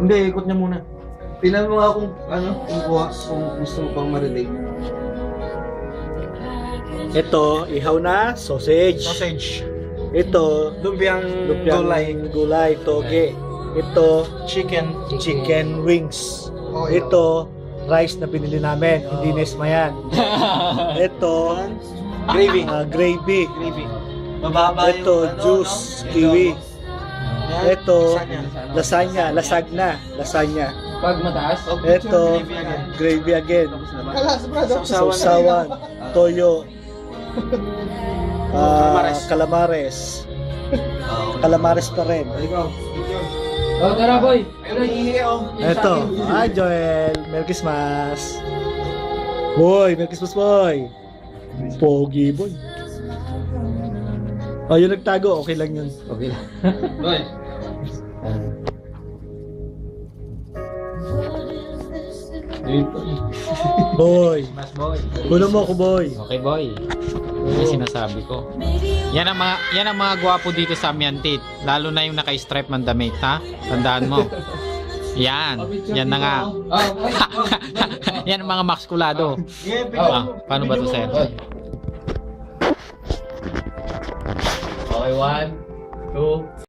Hindi, ikot niya muna. Tingnan mo nga kung ano, kung gusto mo pang ma-relate. Ito, ihaw na sausage. Sausage. Ito, Lumpiang gulay, toge. Ito, Chicken. chicken wings. Oh, yeah. Ito, rice na binili namin, hindi nesma yan. Ito, Gravy. gravy. Gravy. Mababa yung Ito, juice, kiwi. Yan, Ito, lasagna. lasagna. Pag mataas, Ito, Gravy again. gravy again. Sausawan. Sausawan, toyo, Calamares. calamares. Calamares pa rin. Ikaw. oh tara boy. Ito, Joel, Merry Christmas. Boy, Merry Christmas boy. Pogi boy. Oh, yung nagtago, okay lang yun. Okay lang. Boy. Boy, Mas boy. kulo mo ako boy. Okay boy. Yung sinasabi ko. Yan ang mga gwapo dito sa Amiantit. Lalo na yung naka-stripe man damit, ha? Tandaan mo. Yan. Yan na nga. Yan ang mga maskulado. Paano ba to, sir? Okay, 1, 2,